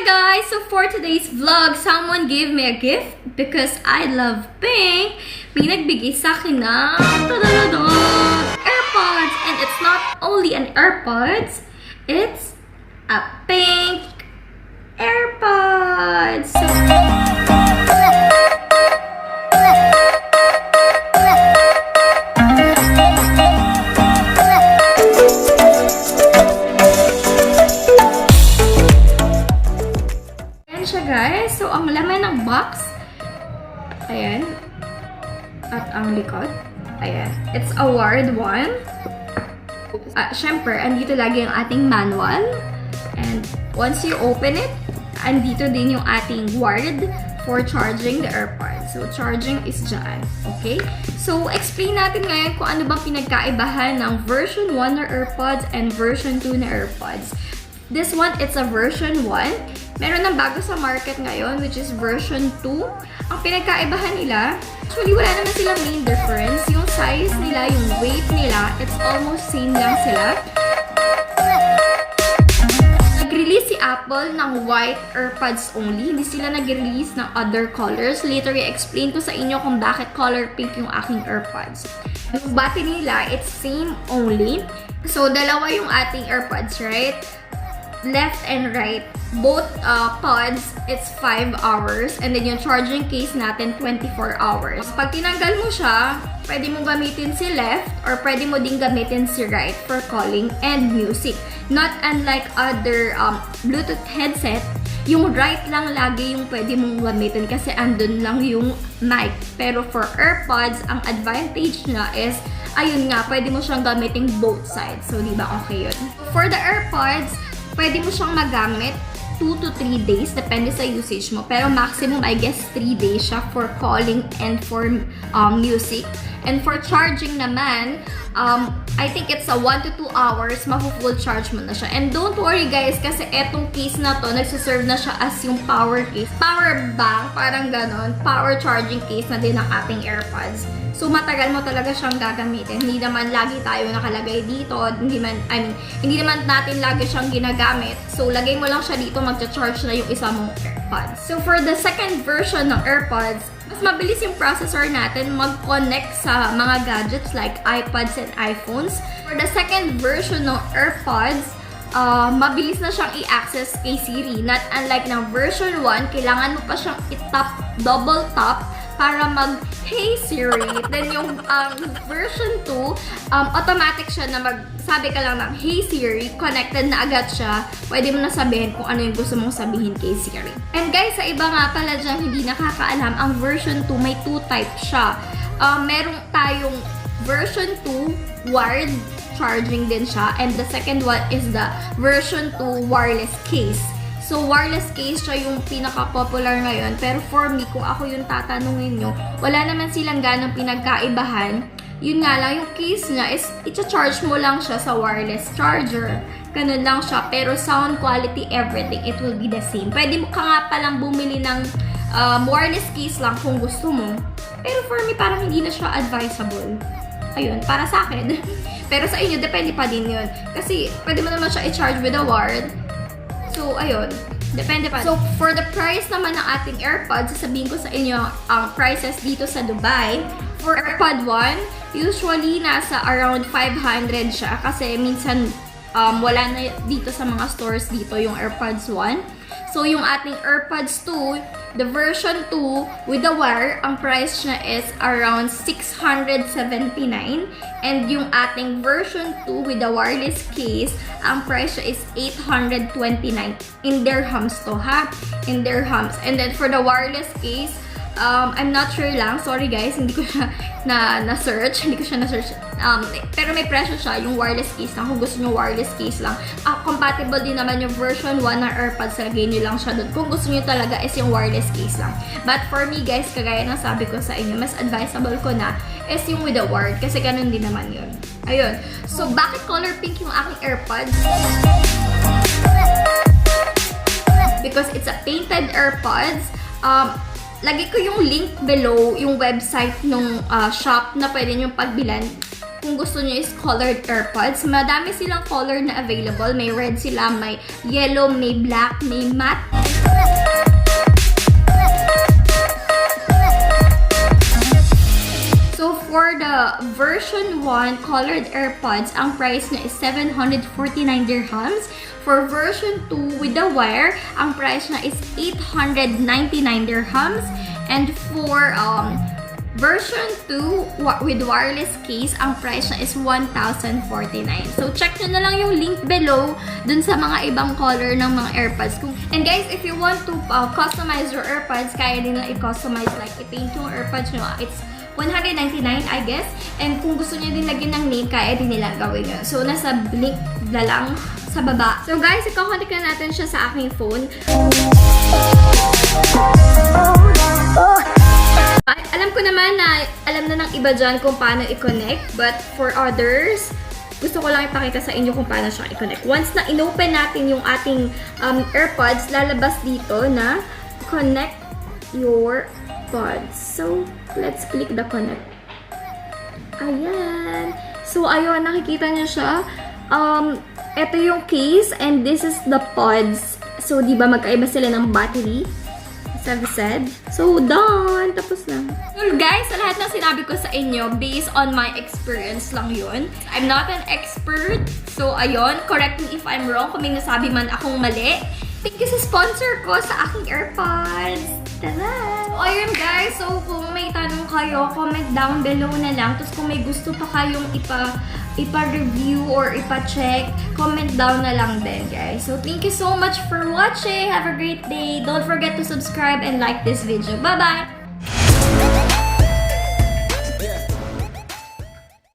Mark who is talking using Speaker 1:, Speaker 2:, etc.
Speaker 1: guys! So for today's vlog, someone gave me a gift because I love pink. May nagbigay sa akin ng AirPods. And it's not only an AirPods, it's a pink AirPods. So, guys. So, ang laman ng box, ayan, at ang likod, ayan. It's a wired one. Syempre, andito lagi ang ating manual. And once you open it, andito din yung ating wired for charging the AirPods. So, charging is dyan. Okay? So, explain natin ngayon kung ano bang pinagkaibahan ng version 1 na AirPods and version 2 na AirPods. This one, it's a version 1. Meron ng bago sa market ngayon, which is version 2. Ang pinagkaibahan nila, actually wala naman silang main difference. Yung size nila, yung weight nila, it's almost same lang sila. Nag-release si Apple ng white AirPods only. Hindi sila nag-release ng other colors. Later, i-explain ko sa inyo kung bakit color pink yung aking AirPods. Yung battery nila, it's same only. So, dalawa yung ating AirPods, right? Left and right, both pods, it's 5 hours. And then yung charging case natin, 24 hours. Pag tinanggal mo siya, pwede mo gamitin si left or pwede mo din gamitin si right for calling and music. Not unlike other Bluetooth headset, yung right lang lagi yung pwede mong gamitin kasi andun lang yung mic. Pero for AirPods, ang advantage niya is, ayun nga, pwede mo siyang gamitin both sides. So, di ba okay yun? For the AirPods, pwede mo siyang magamit 2 to 3 days, depende sa usage mo. Pero maximum, I guess, 3 days siya for calling and for music. And for charging naman, I think it's a 1 to 2 hours, mafu-full charge mo na siya. And don't worry guys, kasi etong case na to, nagsiserve na siya as yung power case. Power bank, parang ganon. Power charging case na din ng ating AirPods. So, matagal mo talaga siyang gagamitin. Hindi naman lagi tayo nakalagay dito. Hindi naman natin lagi siyang ginagamit. So, lagay mo lang siya dito, magcha-charge na yung isa mong AirPods. So, for the second version ng AirPods, mas mabilis yung processor natin mag-connect sa mga gadgets like iPads and iPhones. For the second version ng AirPods, mabilis na siyang i-access kay Siri. Not unlike ng version 1, kailangan mo pa siyang i-tap, double tap, para mag-Hey Siri. Then yung version 2, automatic siya na magsabi ka lang ng Hey Siri, connected na agad siya. Pwede mo na sabihin kung ano yung gusto mong sabihin kay Siri. And guys, sa iba nga pala dyan, hindi nakakaalam, ang version 2 may 2 types siya. Meron tayong version 2, wired charging din siya. And the second one is the version 2 wireless case. So, wireless case siya yung pinaka-popular ngayon. Pero for me, kung ako yung tatanungin nyo, wala naman silang ganong pinagkaibahan. Yun nga lang, yung case niya is, i-charge mo lang siya sa wireless charger. Ganun lang siya. Pero sound quality, everything, it will be the same. Pwede mo ka nga palang bumili ng wireless case lang kung gusto mo. Pero for me, parang hindi na siya advisable. Ayun, para sa akin. Pero sa inyo, depende pa din yun. Kasi, pwede mo naman siya i-charge with a wired. So, ayun. Depende pa. So, for the price naman ng ating AirPods, sasabihin ko sa inyo ang prices dito sa Dubai. For AirPod 1, usually nasa around 500 siya. Kasi minsan wala na dito sa mga stores dito yung AirPods 1. So, yung ating AirPods 2, the version 2 with the wire, ang price niya is around 679. And yung ating version 2 with the wireless case, ang price niya is 829 in dirhams to, ha? In dirhams. And then for the wireless case, I'm not sure lang. Sorry guys, hindi ko siya na-search. Hindi ko siya na-search. Pero may presyo siya, yung wireless case lang. Kung gusto nyo wireless case lang. Compatible din naman yung version 1 ng AirPods. Lagay nyo lang siya doon. Kung gusto nyo talaga is yung wireless case lang. But for me guys, kagaya ng sabi ko sa inyo, mas advisable ko na is yung with the wired. Kasi ganun din naman yun. Ayun. So, bakit color pink yung aking AirPods? Because it's a painted AirPods. Lagi ko yung link below, yung website nung shop na pwede nyo pagbilan. Kung gusto nyo is colored AirPods. Madami silang color na available. May red sila, may yellow, may black, may matte. for the version 1 colored AirPods, ang price niya is 749 dirhams. For version 2 with the wire, ang price niya is 899 dirhams. And for version 2 with wireless case, ang price niya is 1,049. So, check nyo na lang yung link below dun sa mga ibang color ng mga AirPods. And guys, if you want to customize your AirPods, kaya din lang i-customize, like i-paint yung AirPods nyo. It's 199, I guess. And kung gusto niyo din lagyan ng name, kaya din nila gawin yun. So, nasa link na lang sa baba. So, guys, ikakonect na natin siya sa aking phone. Alam ko naman na alam na ng iba dyan kung paano i-connect. But for others, gusto ko lang ipakita sa inyo kung paano siya i-connect. Once na in-open natin yung ating AirPods, lalabas dito na connect your pods. So, let's click the connect. Ayan. So, ayun, nakikita niyo siya. Ito yung case and this is the pods. So, di ba magkaiba sila ng battery? As I've said. So, done. Tapos na. Well, guys, sa lahat ng sinabi ko sa inyo, based on my experience lang yun. I'm not an expert. So, ayun. Correct me if I'm wrong. Kung may nasabi man akong mali. Thank you sa sponsor ko sa aking AirPods. Tada! So, ayun guys. So, kung may tanong kayo, comment down below na lang. Tapos kung may gusto pa kayong ipa-review or ipa-check, comment down na lang din, guys. So, thank you so much for watching. Have a great day. Don't forget to subscribe and like this video. Bye-bye!